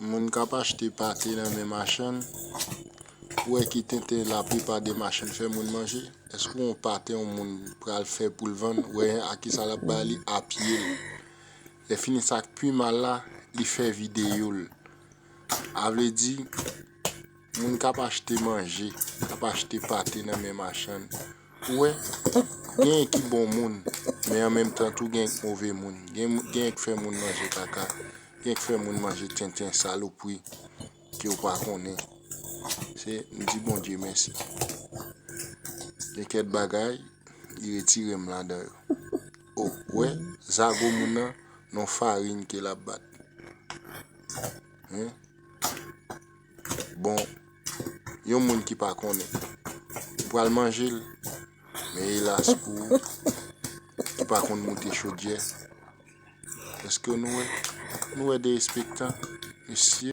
Moun kap achete pâté dans mes machines. Ouais qui tente la plupart des machines fait moun manger. Est-ce qu'on pâté on moun pral faire pour le vendre? Ouais à qui ça la bali à pied. Les fini ça puis mal là, il fait vidéo. A veut dire moun kap achete manger, kap achete pâté dans mes machines. Ouais, gen qui bon moun, mais en même temps tout gen mauvais moun. Gen qui fait moun manger caca, gen qui fait moun manger tintin saloperie qui ou pas connaît. C'est dit bon Dieu merci. Les quelques bagailles, il retire là-dedans. Oh ouais, zago moun non farine que la bat. Hein? Bon, yon moun qui pas connaît. Pour le manger, mais il a ce pour qui pas qu'on monter chaudière. Est-ce que nous des spectateurs ici?